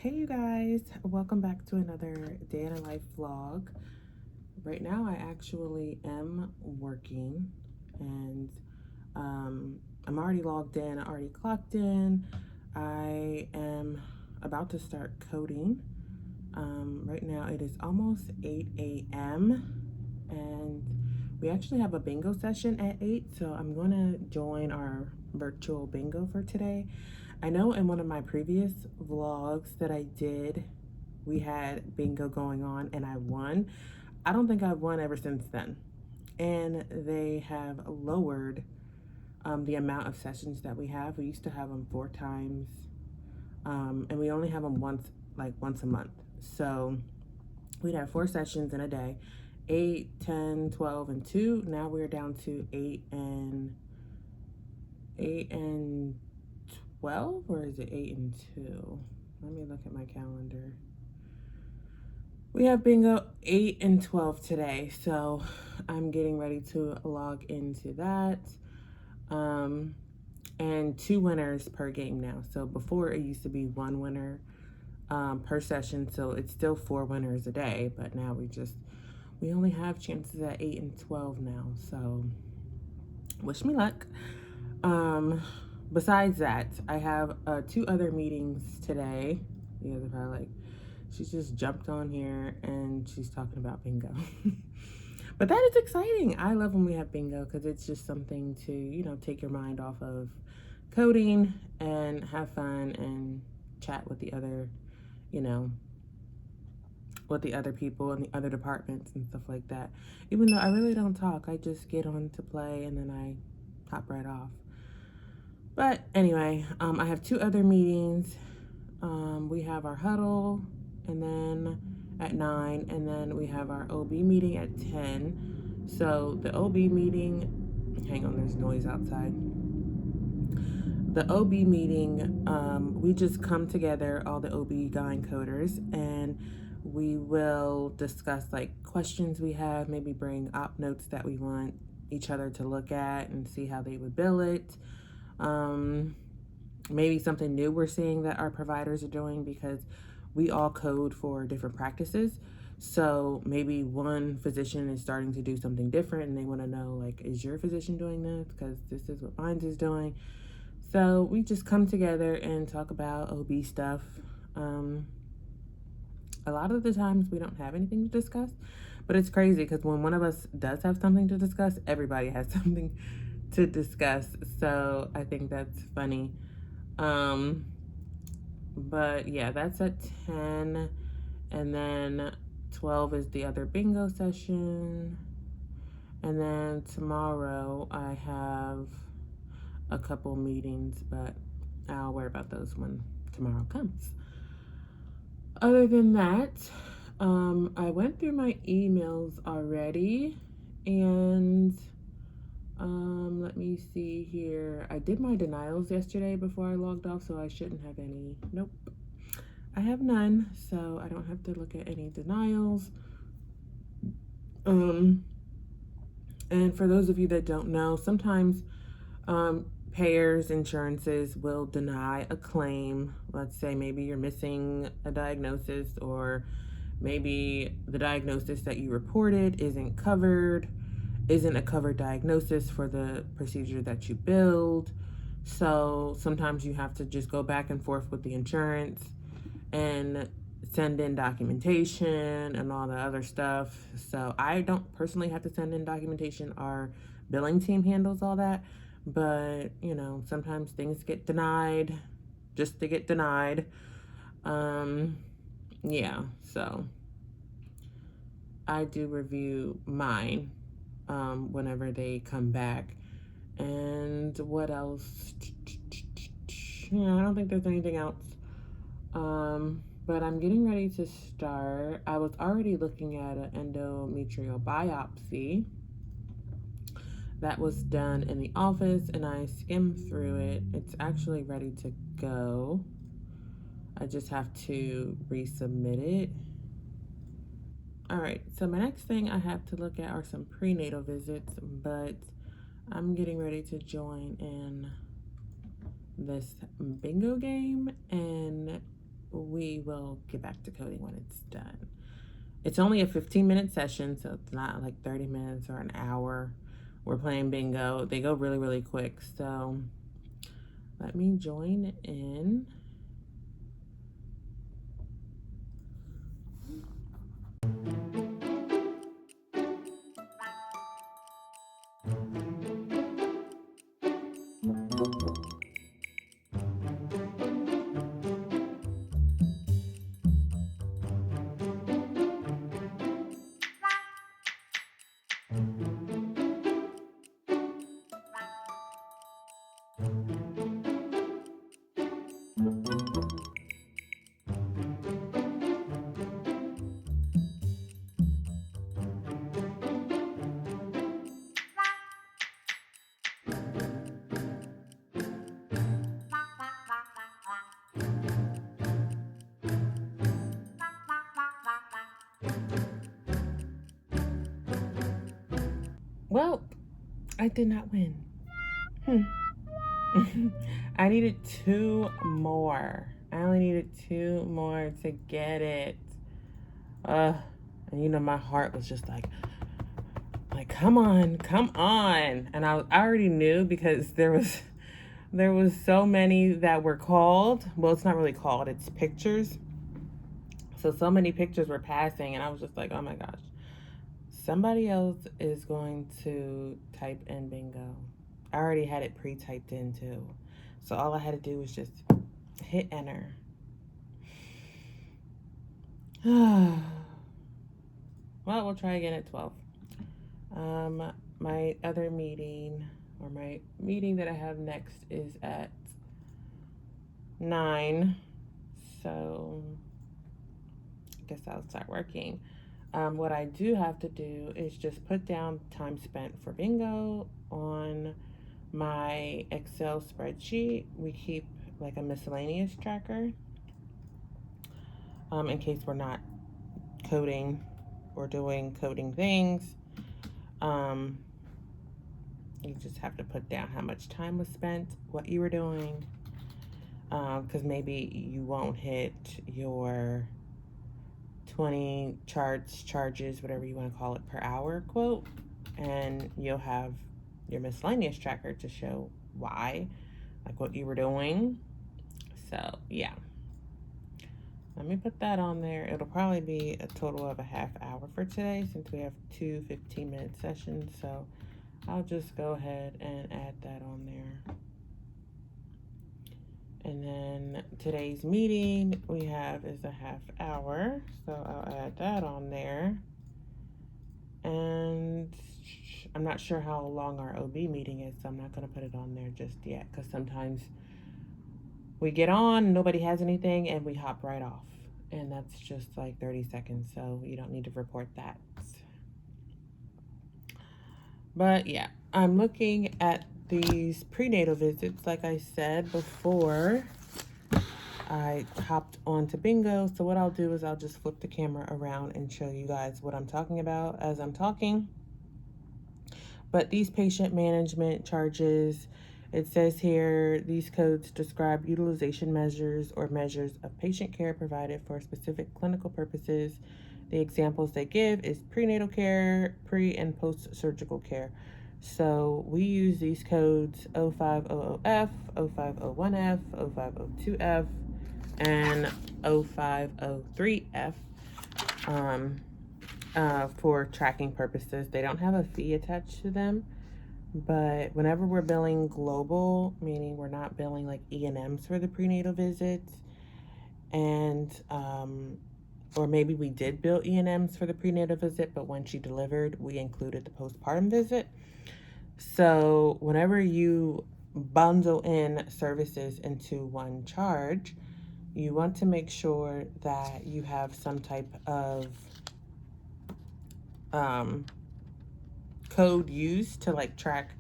Hey you guys, welcome back to another day in a life vlog. Right now I actually am working and I'm already logged in, I already clocked in. I am about to start coding. Right now it is almost 8 a.m. and we actually have a bingo session at 8, so I'm gonna join our virtual bingo for today. I know in one of my previous vlogs that I did, we had bingo going on and I won. I don't think I've won ever since then. And they have lowered the amount of sessions that we have. We used to have them 4 times, and we only have them once a month. So we'd have 4 sessions in a day, 8, 10, 12, and 2. Now we're down to 8 and 12, or is it 8 and 2? Let me look at my calendar. We have bingo 8 and 12 today, so I'm getting ready to log into that. And 2 winners per game now. So before it used to be 1 winner per session, so it's still 4 winners a day, but now we only have chances at 8 and 12 now, so wish me luck. Besides that, I have 2 other meetings today. You guys are probably like, she's just jumped on here and she's talking about bingo. But that is exciting. I love when we have bingo because it's just something to, take your mind off of coding and have fun and chat with the other, with the other people and the other departments and stuff like that. Even though I really don't talk, I just get on to play and then I hop right off. But anyway, I have 2 other meetings. We have our huddle and then at 9, and then we have our OB meeting at 10. So the OB meeting, hang on, there's noise outside. The OB meeting, we just come together, all the OB-GYN coders, and we will discuss questions we have, maybe bring op notes that we want each other to look at and see how they would bill it. Maybe something new we're seeing that our providers are doing, because we all code for different practices. So maybe one physician is starting to do something different and they want to know, is your physician doing this? Because this is what mine is doing. So we just come together and talk about OB stuff. A lot of the times we don't have anything to discuss, but it's crazy because when one of us does have something to discuss, everybody has something to discuss. So I think that's funny. But yeah, that's at 10, and then 12 is the other bingo session. And then tomorrow I have a couple meetings, but I'll worry about those when tomorrow comes. Other than that, I went through my emails already, and let me see here. I did my denials yesterday before I logged off, so I shouldn't have any. Nope, I have none, so I don't have to look at any denials. And for those of you that don't know, sometimes payers, insurances will deny a claim. Let's say maybe you're missing a diagnosis, or maybe the diagnosis that you reported isn't a covered diagnosis for the procedure that you billed. So sometimes you have to just go back and forth with the insurance and send in documentation and all the other stuff. So I don't personally have to send in documentation. Our billing team handles all that. But, sometimes things get denied just to get denied. Yeah, so I do review mine whenever they come back. And what else? Yeah, I don't think there's anything else. But I'm getting ready to start. I was already looking at an endometrial biopsy that was done in the office, and I skimmed through it. It's actually ready to go. I just have to resubmit it. All right, so my next thing I have to look at are some prenatal visits, but I'm getting ready to join in this bingo game and we will get back to coding when it's done. It's only a 15-minute session, so it's not like 30 minutes or an hour. We're playing bingo. They go really, really quick. So let me join in. Well, I did not win. I needed 2 more. I only needed 2 more to get it. And you know, my heart was just like, come on. And I already knew because there was so many that were called. Well, it's not really called, it's pictures. So many pictures were passing, and I was just like, oh my gosh. Somebody else is going to type in bingo. I already had it pre-typed in too. So all I had to do was just hit enter. Well, we'll try again at 12. My other meeting, or my meeting that I have next, is at 9. So I guess I'll start working. What I do have to do is just put down time spent for bingo on my Excel spreadsheet. We keep like a miscellaneous tracker in case we're not coding or doing coding things. You just have to put down how much time was spent, what you were doing, because maybe you won't hit your 20 charges, whatever you want to call it, per hour quote, and you'll have your miscellaneous tracker to show why, like what you were doing. So yeah, let me put that on there. It'll probably be a total of a half hour for today since we have 2 15-minute sessions. So I'll just go ahead and add that on there. And then today's meeting we have is a half hour, so I'll add that on there. And I'm not sure how long our OB meeting is, so I'm not going to put it on there just yet, because sometimes we get on, nobody has anything, and we hop right off. And that's just like 30 seconds, so you don't need to report that. But yeah, I'm looking at these prenatal visits, like I said before I hopped onto bingo. So what I'll do is I'll just flip the camera around and show you guys what I'm talking about as I'm talking. But these patient management charges, it says here, these codes describe utilization measures or measures of patient care provided for specific clinical purposes. The examples they give is prenatal care, pre and post-surgical care. So we use these codes 0500F, 0501F, 0502F, and 0503F for tracking purposes. They don't have a fee attached to them, but whenever we're billing global, meaning we're not billing like E&Ms for the prenatal visits, and or maybe we did bill E&Ms for the prenatal visit, but when she delivered, we included the postpartum visit. So whenever you bundle in services into one charge, you want to make sure that you have some type of code used to like track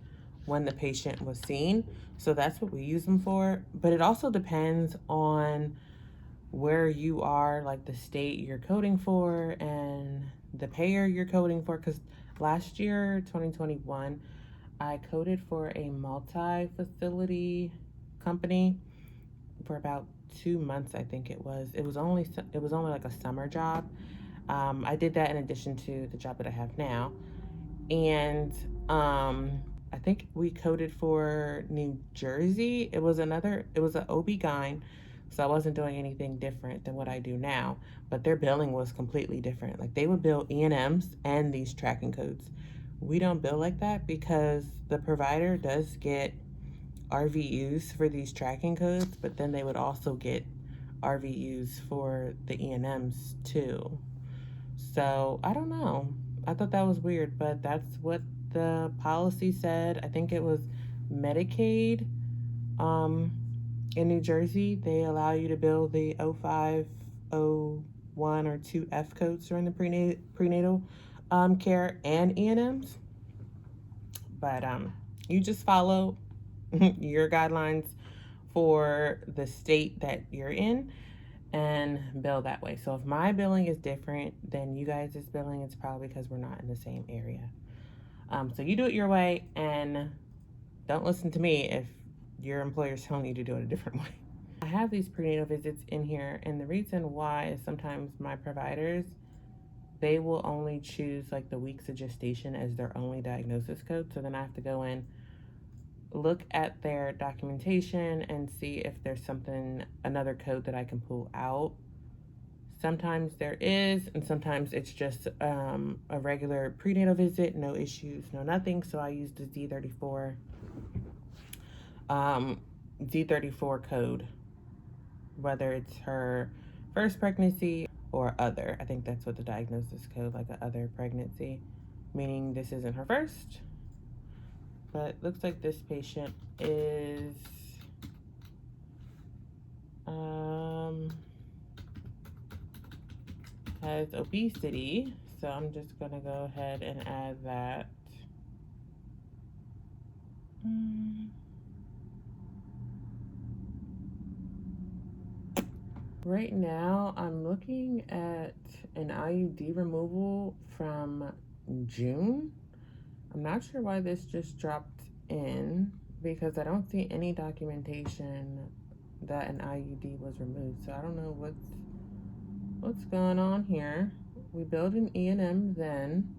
when the patient was seen. So that's what we use them for. But it also depends on where you are, like the state you're coding for and the payer you're coding for. Because last year, 2021, I coded for a multi-facility company for about 2 months, I think it was. It was only like a summer job. I did that in addition to the job that I have now. And I think we coded for New Jersey. It was an OB-GYN, so I wasn't doing anything different than what I do now, but their billing was completely different. Like, they would bill E&Ms and these tracking codes. We don't bill like that because the provider does get RVUs for these tracking codes, but then they would also get RVUs for the E&Ms too. So I don't know. I thought that was weird, but that's what the policy said. I think it was Medicaid in New Jersey. They allow you to bill the 05, 01, or 2F codes during the prenatal care and E&Ms. But you just follow your guidelines for the state that you're in and bill that way. So if my billing is different than you guys' billing, it's probably because we're not in the same area. So you do it your way, and don't listen to me if your employer's telling you to do it a different way. I have these prenatal visits in here, and the reason why is sometimes my providers, they will only choose like the weeks of gestation as their only diagnosis code. So then I have to go in, look at their documentation, and see if there's another code that I can pull out. Sometimes there is, and sometimes it's just a regular prenatal visit, no issues, no nothing. So I use the Z34 code, whether it's her first pregnancy or other. I think that's what the diagnosis code, like a other pregnancy, meaning this isn't her first. But it looks like this patient is has obesity, so I'm just gonna go ahead and add that. Right now, I'm looking at an IUD removal from June. I'm not sure why this just dropped in because I don't see any documentation that an IUD was removed. So I don't know what's going on here. We billed an E&M then.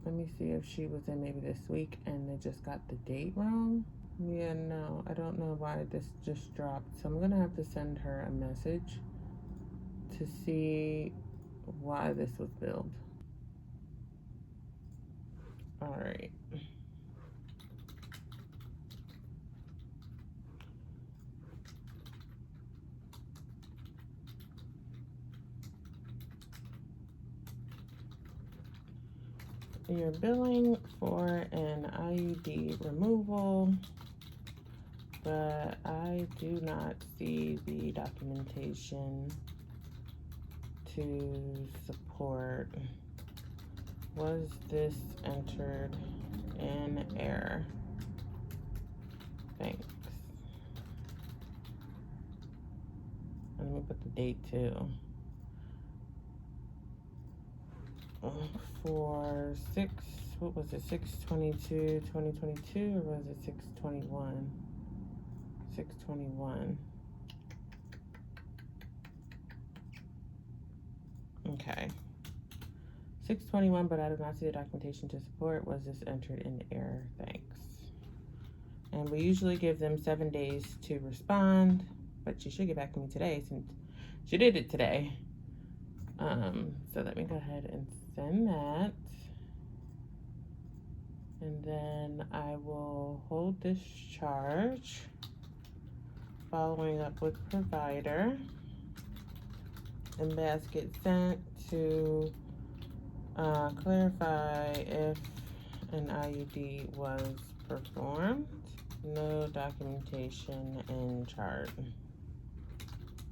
Let me see if she was in maybe this week and they just got the date wrong. Yeah, no, I don't know why this just dropped. So I'm gonna have to send her a message to see why this was billed. All right. You're billing for an IUD removal, but I do not see the documentation to support. Was this entered in error? Thanks. Let me put the date too. For what was it, 6/22/2022, or was it 6/21? 6/21. Okay. 6/21, but I do not see the documentation to support. Was this entered in error? Thanks. And we usually give them 7 days to respond, but she should get back to me today since she did it today. So let me go ahead and send that. And then I will hold this charge, following up with provider, and basket sent to clarify if an IUD was performed. No documentation in chart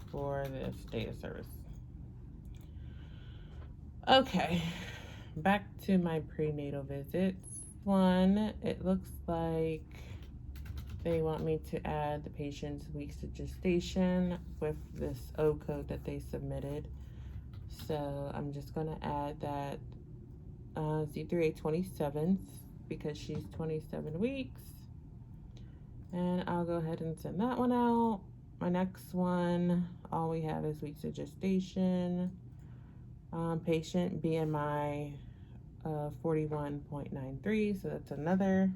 for this data service. Okay, back to my prenatal visits. One, it looks like they want me to add the patient's weeks of gestation with this O code that they submitted. So I'm just gonna add that Z3A 27th because she's 27 weeks. And I'll go ahead and send that one out. My next one, all we have is weeks of gestation. Patient BMI 41.93, so that's another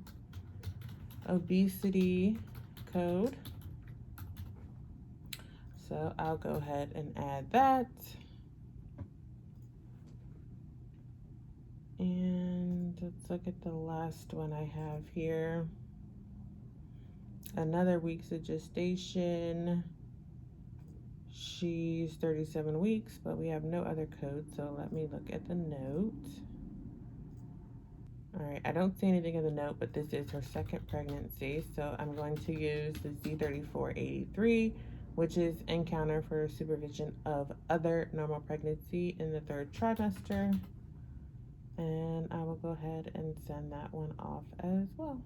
obesity code. So I'll go ahead and add that. And let's look at the last one I have here. Another weeks of gestation. She's 37 weeks, but we have no other code, so let me look at the note. All right, I don't see anything in the note, but this is her second pregnancy, so I'm going to use the Z3483, which is encounter for supervision of other normal pregnancy in the 3rd trimester. And I will go ahead and send that one off as well.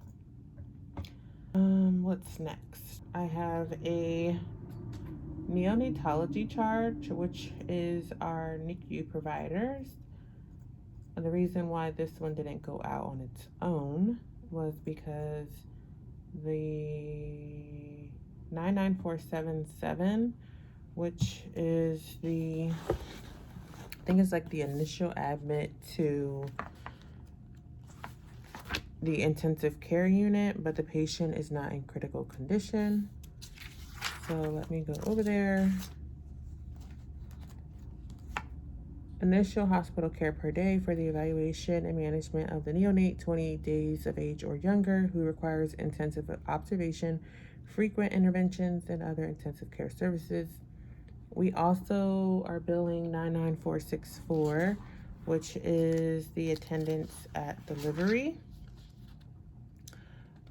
What's next? I have a neonatology charge, which is our NICU providers. And the reason why this one didn't go out on its own was because the 99477, which is I think it's like the initial admit to the intensive care unit, but the patient is not in critical condition. So let me go over there. Initial hospital care per day for the evaluation and management of the neonate 28 days of age or younger who requires intensive observation, frequent interventions, and other intensive care services. We also are billing 99464, which is the attendance at delivery.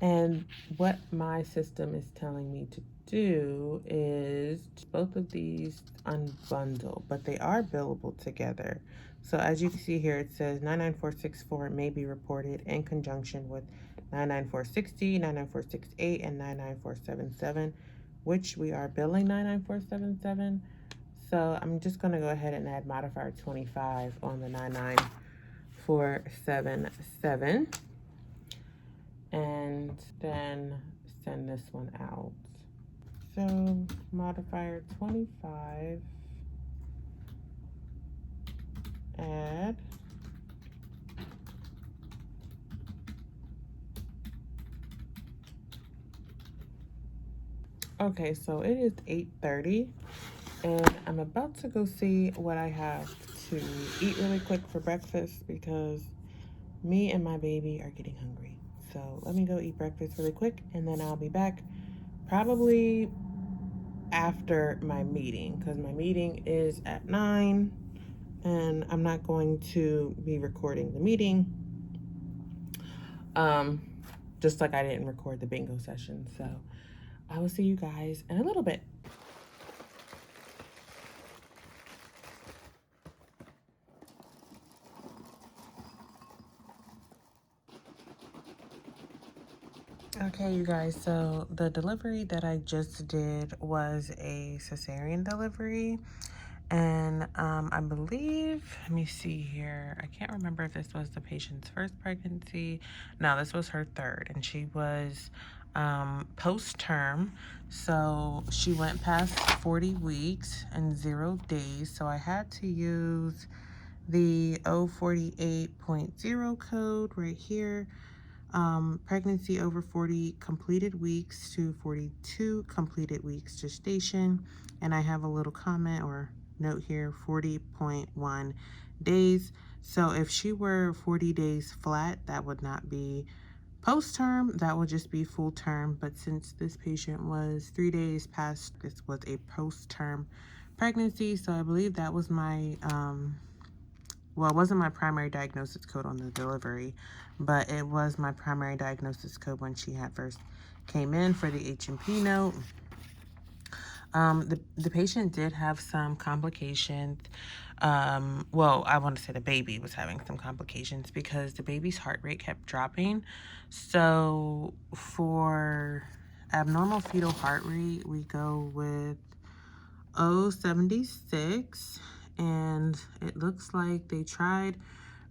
And what my system is telling me to do is both of these unbundle, but they are billable together. So as you can see here, it says 99464 may be reported in conjunction with 99460, 99468, and 99477, which we are billing 99477. So I'm just going to go ahead and add modifier 25 on the 99477. And then send this one out. So modifier 25, add. Okay, so it is 8:30 and I'm about to go see what I have to eat really quick for breakfast because me and my baby are getting hungry. So let me go eat breakfast really quick and then I'll be back probably after my meeting because my meeting is at 9 and I'm not going to be recording the meeting. Just like I didn't record the bingo session. So I will see you guys in a little bit. Okay, you guys, so the delivery that I just did was a cesarean delivery. And I believe, let me see here. I can't remember if this was the patient's first pregnancy. No, this was her third. And she was post-term. So she went past 40 weeks and 0 days. So I had to use the 048.0 code right here. Pregnancy over 40 completed weeks to 42 completed weeks gestation. And I have a little comment or note here, 40.1 days. So if she were 40 days flat, that would not be post-term, that would just be full term. But since this patient was 3 days past, this was a post-term pregnancy. So I believe that was my well, it wasn't my primary diagnosis code on the delivery, but it was my primary diagnosis code when she had first came in for the H&P note. The patient did have some complications. Well, I want to say the baby was having some complications because the baby's heart rate kept dropping. So for abnormal fetal heart rate, we go with 076, and it looks like they tried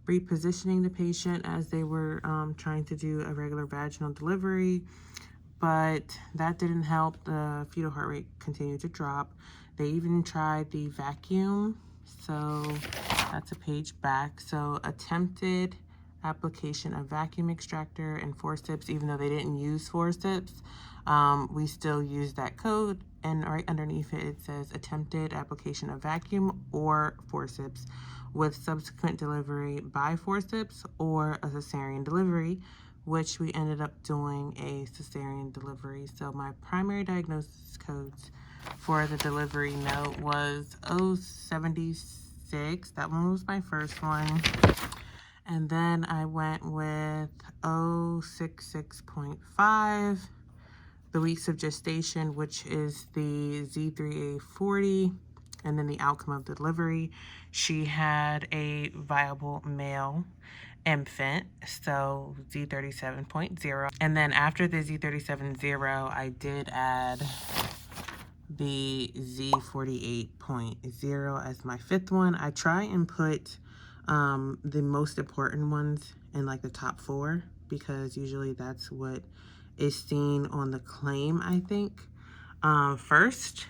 repositioning the patient as they were trying to do a regular vaginal delivery, but that didn't help. The fetal heart rate continued to drop. They even tried the vacuum. So that's a page back. So attempted application of vacuum extractor and forceps, even though they didn't use forceps, we still use that code. And right underneath it, it says attempted application of vacuum or forceps with subsequent delivery by forceps or a cesarean delivery, which we ended up doing a cesarean delivery. So my primary diagnosis codes for the delivery note was 076. That one was my first one. And then I went with 066.5, the weeks of gestation, which is the Z3A40, and then the outcome of the delivery. She had a viable male infant, so Z37.0. And then after the Z37.0, I did add the Z48.0 as my fifth one. I try and put the most important ones in like the top 4, because usually that's what is seen on the claim, I think, first.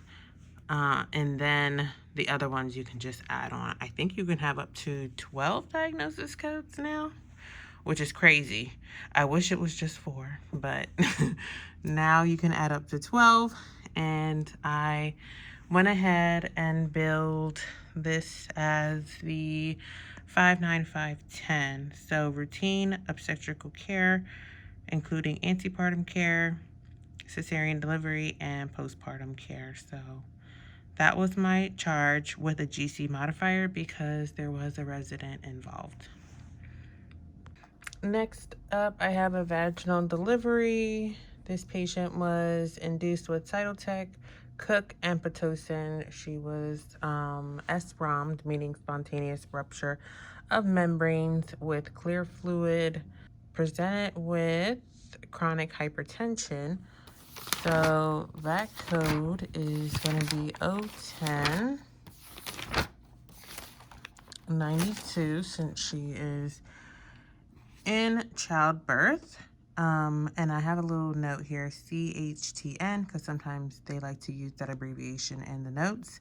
And then the other ones you can just add on. I think you can have up to 12 diagnosis codes now, which is crazy. I wish it was just 4, but now you can add up to 12. And I went ahead and billed this as the 59510. So routine obstetrical care, including antepartum care, cesarean delivery, and postpartum care. So that was my charge with a GC modifier because there was a resident involved. Next up, I have a vaginal delivery. This patient was induced with Cytotec, Cook, and Pitocin. She was SROM'd, meaning spontaneous rupture of membranes with clear fluid, presented with chronic hypertension. So that code is going to be 01092, since she is in childbirth. And I have a little note here, CHTN, because sometimes they like to use that abbreviation in the notes.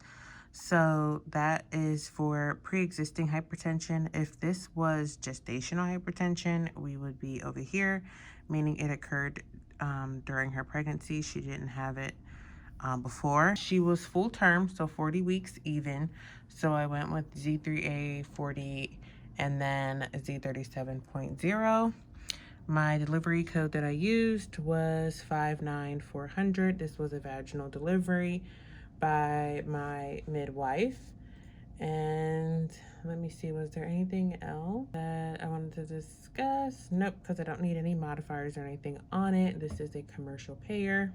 So that is for pre-existing hypertension. If this was gestational hypertension, we would be over here, meaning it occurred during her pregnancy. She didn't have it before. She was full term, so 40 weeks even. So I went with Z3A40 and then Z37.0. My delivery code that I used was 59400. This was a vaginal delivery by my midwife. And let me see, was there anything else that I wanted to discuss? Nope, because I don't need any modifiers or anything on it. This is a commercial payer.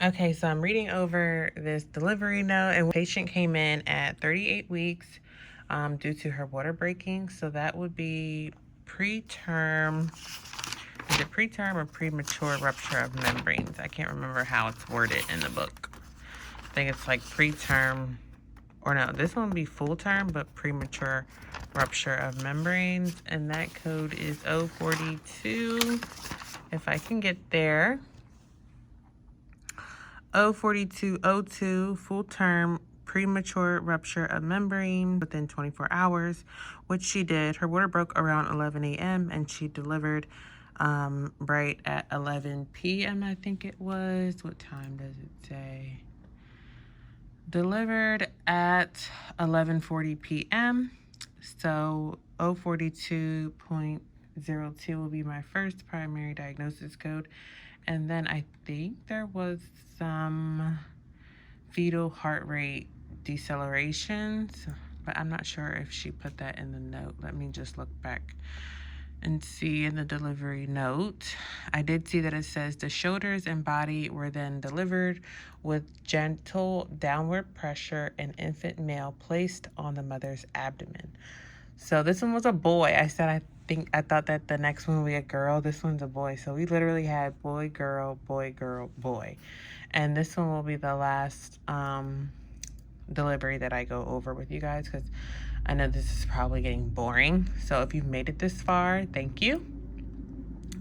Okay, so I'm reading over this delivery note, and the patient came in at 38 weeks due to her water breaking. So that would be preterm. Is it preterm or premature rupture of membranes? I can't remember how it's worded in the book. I think it's like preterm, or no, this one would be full term, but premature rupture of membranes. And that code is 042, if I can get there. 04202, full term, premature rupture of membrane within 24 hours, which she did. Her water broke around 11 a.m. and she delivered right at 11 p.m. I think it was. What time does it say? Delivered at 11:40 p.m. So 042.02 will be my first primary diagnosis code. And then I think there was some fetal heart rate decelerations, but I'm not sure if she put that in the note. Let me just look back and see in the delivery note. I did see that it says the shoulders and body were then delivered with gentle downward pressure and infant male placed on the mother's abdomen. So this one was a boy. I thought that the next one would be a girl. This one's a boy. So we literally had boy, girl, boy, girl, boy. And this one will be the last delivery that I go over with you guys, because I know this is probably getting boring. So if you've made it this far, thank you.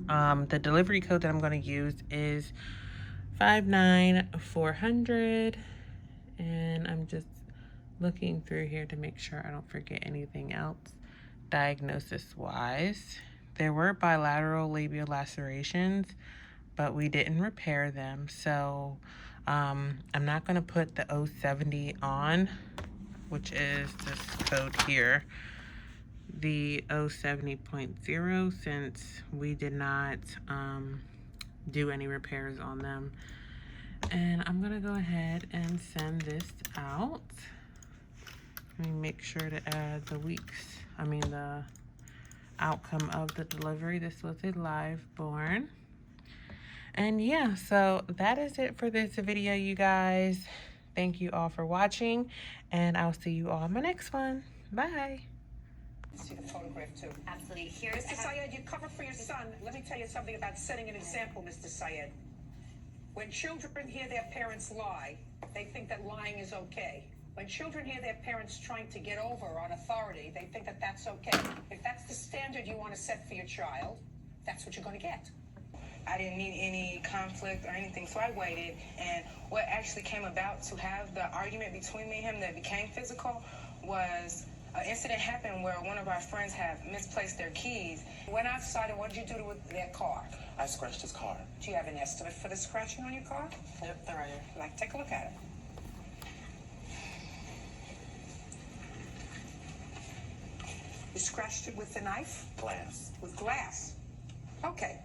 The delivery code that I'm going to use is 5'9", 400. And I'm just looking through here to make sure I don't forget anything else diagnosis wise. There were bilateral labial lacerations, but we didn't repair them. So I'm not going to put the 070 on, which is this code here, the 070.0, since we did not do any repairs on them. And I'm going to go ahead and send this out. Let me make sure to add the outcome of the delivery. This was a live born. And yeah, so that is it for this video, you guys. Thank you all for watching, and I'll see you all in my next one. Bye. See the photograph too. Absolutely. Here's Mr. Syed, you cover for your son. Let me tell you something about setting an example, Mr. Syed. When children hear their parents lie, they think that lying is okay. When children hear their parents trying to get over on authority, they think that that's okay. If that's the standard you want to set for your child, that's what you're going to get. I didn't need any conflict or anything, so I waited. And what actually came about to have the argument between me and him that became physical was an incident happened where one of our friends had misplaced their keys. Went outside, and what did you do with their car? I scratched his car. Do you have an estimate for the scratching on your car? Yep, they're right here. Like, take a look at it. You scratched it with the knife? Glass. With glass. Okay.